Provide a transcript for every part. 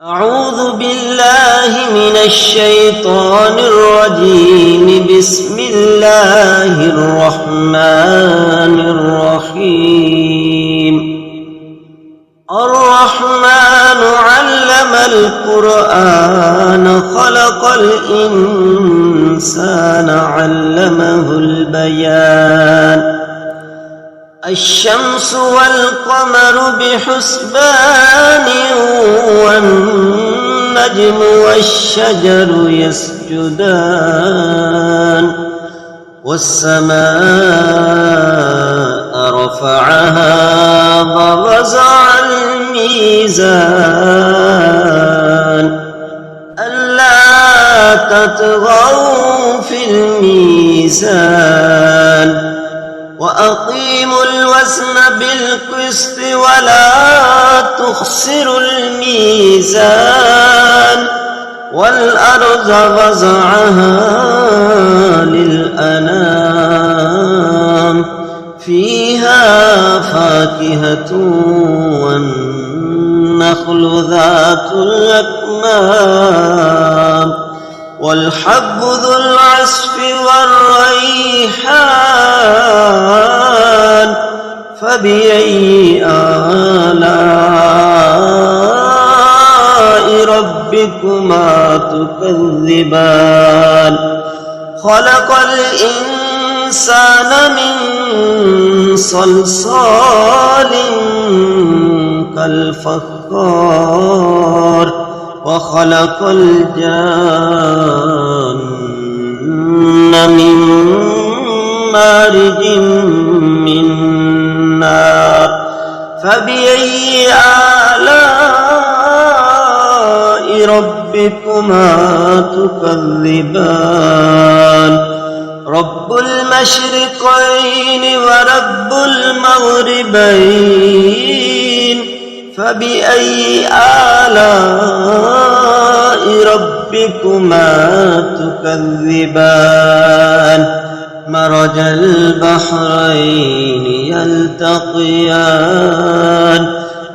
أعوذ بالله من الشيطان الرجيم. بسم الله الرحمن الرحيم. الرحمن علم القرآن خلق الإنسان علمه البيان. الشمس والقمر بحسبان والنجم والشجر يسجدان. والسماء رفعها ووضع الميزان ألا تطغوا في الميزان وأقيموا الوزن بالقسط ولا تخسروا الميزان. والأرض وضعها للأنام فيها فاكهة والنخل ذات الأكمام والحب ذو العصف والريحان. فبأي آلاء ربكما تكذبان. خلق الإنسان من صلصال كالفخار وخلق الجان من مارج من نار. فبأي آلاء ربكما تكذبان. رب المشرقين ورب المغربين. فبأي آلاء ربكما تكذبان. مرج البحرين يلتقيان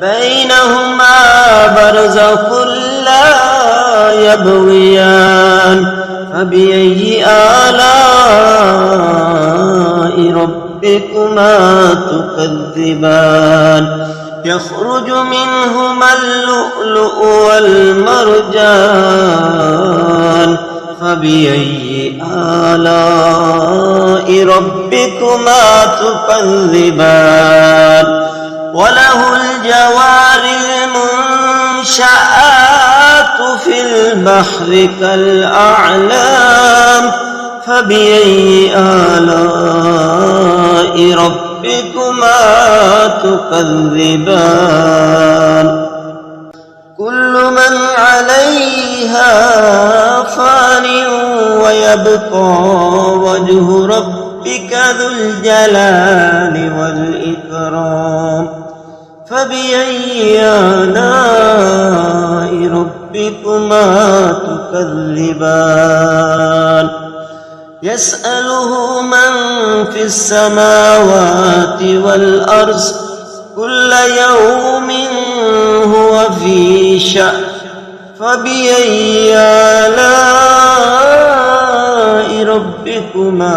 بينهما برزخ لا يبغيان. فبأي آلاء ربكما تكذبان. يخرج منهما اللؤلؤ والمرجان. فبأي آلاء ربكما تكذبان. وله الجوار المنشآت في البحر كالأعلام. فبأي آلاء ربكما تكذبان. كل من عليها فان ويبقى وجه ربك ذو الجلال والإكرام. فبأي آلاء ربكما تكذبان. يسأله من في السماوات والأرض كل يوم هو في شأن. فبأي آلاء ربكما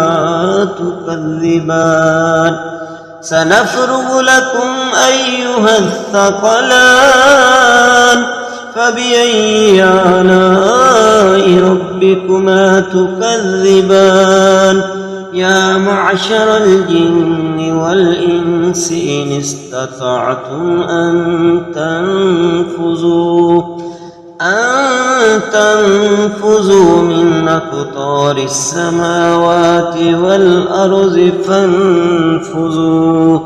تكذبان. سنفرغ لكم أيها الثقلان. فبأي آلاء ربكما تكذبان. يا معشر الجن والإنس إن استطعتم أن تنفذوا من أقطار السماوات والأرض فانفذوا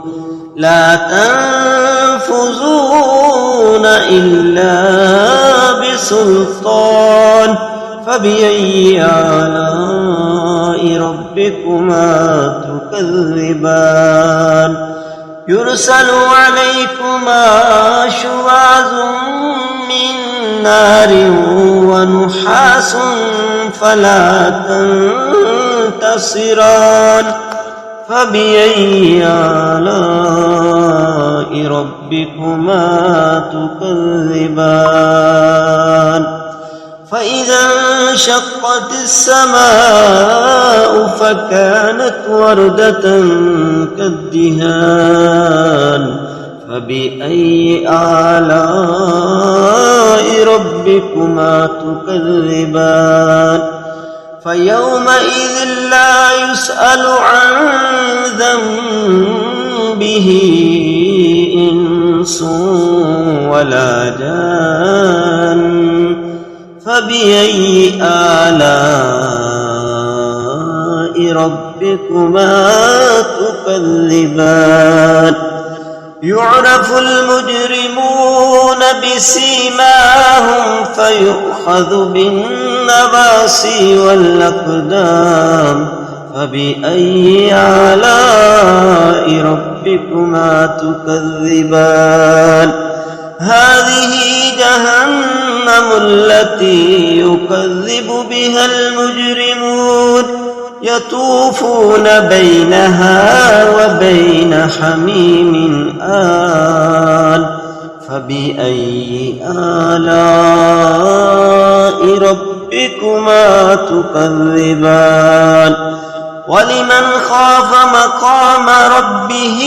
لا تنفذون إلا بسلطان. فبأي آلاء ربكما تكذبان. يرسل عليكما شواظ من نار ونحاس فلا تنتصران. فبأي آلاء ربكما تكذبان وانشقت السماء فكانت وردة كالدهان فبأي آلاء ربكما تكذبان فيومئذ لا يسأل عن ذنبه إنس ولا جان فبأي آلاء ربكما تكذبان يعرف المجرمون بسيماهم فيؤخذ بالنواصي والأقدام فبأي آلاء ربكما تكذبان هذه جهنم التي يكذب بها المجرمون يطوفون بينها وبين حميم آن فبأي آلاء ربكما تكذبان ولمن خاف مقام ربه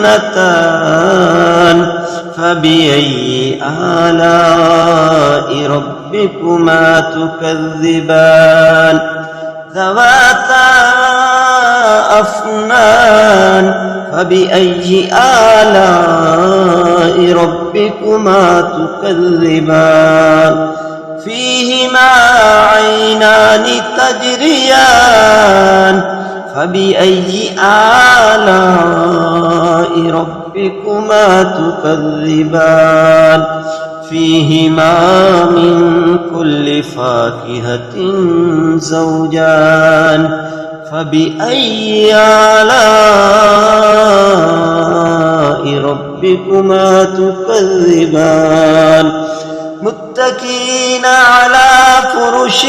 جنتان فبأي آلاء ربكما تكذبان ذواتا أفنان فبأي آلاء ربكما تكذبان فيهما عينان تجريان فبأي آلاء ربكما تكذبان فيهما من كل فاكهة زوجان فبأي آلاء ربكما تكذبان متكئين على فرش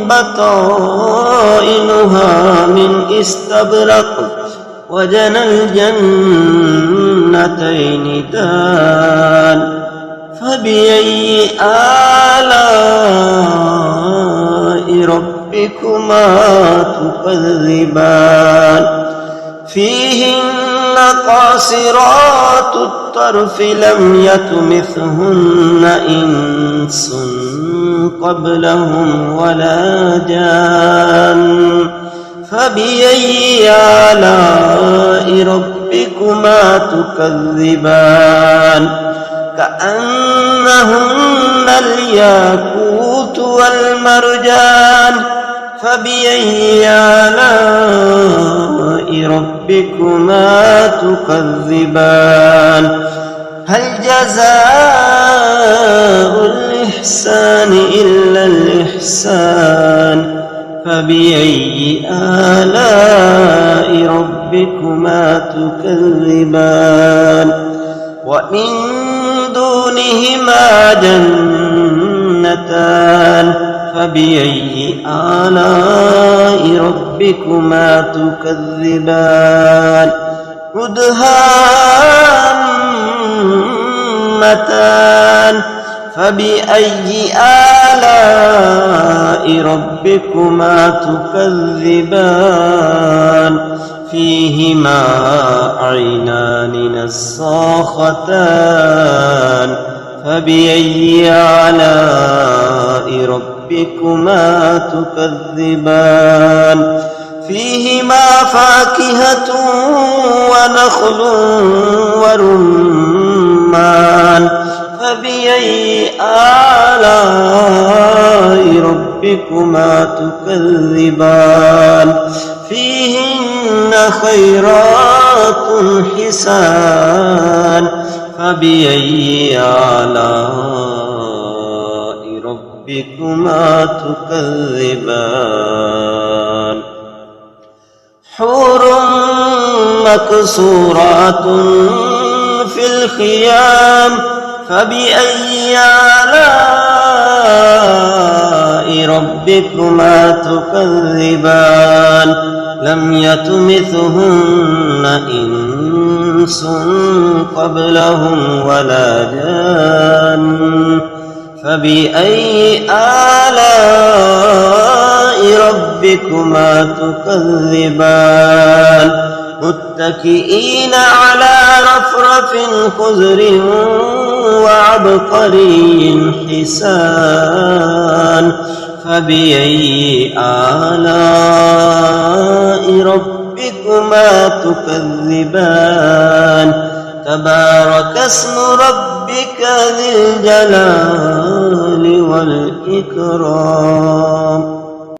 بطائنها من استبرق وجنى الجنتين دان فبأي آلاء ربكما تكذبان فيهن قاصرات الطرف لم يطمثهن إنس قبلهم ولا جان فبأي آلاء ربكما تكذبان كأنهن الياقوت والمرجان فبأي آلاء ربكما تكذبان هل جزاء الإحسان إلا الإحسان فبأي آلاء ربكما تكذبان ومن دونهما جنتان فبأي آلاء ربكما تكذبان مدهامتان فبأي آلاء ربكما تكذبان فيهما عينان نضاختان فبأي آلاء ربكما تكذبان فيهما فاكهة ونخل ورمان فبأي آلاء ربكما تكذبان فيهن خيرات حسان فبأي آلاء ربكما تكذبان حور مكسورات في الخيام فبأي آلاء ربكما تكذبان لم يطمثهن إنس قبلهم ولا جان فبأي آلاء ربكما تكذبان متكئين على رفرف خضر وعبقري حسان فبأي آلاء ربكما تكذبان تبارك اسم ربك ذي الجلال والإكرام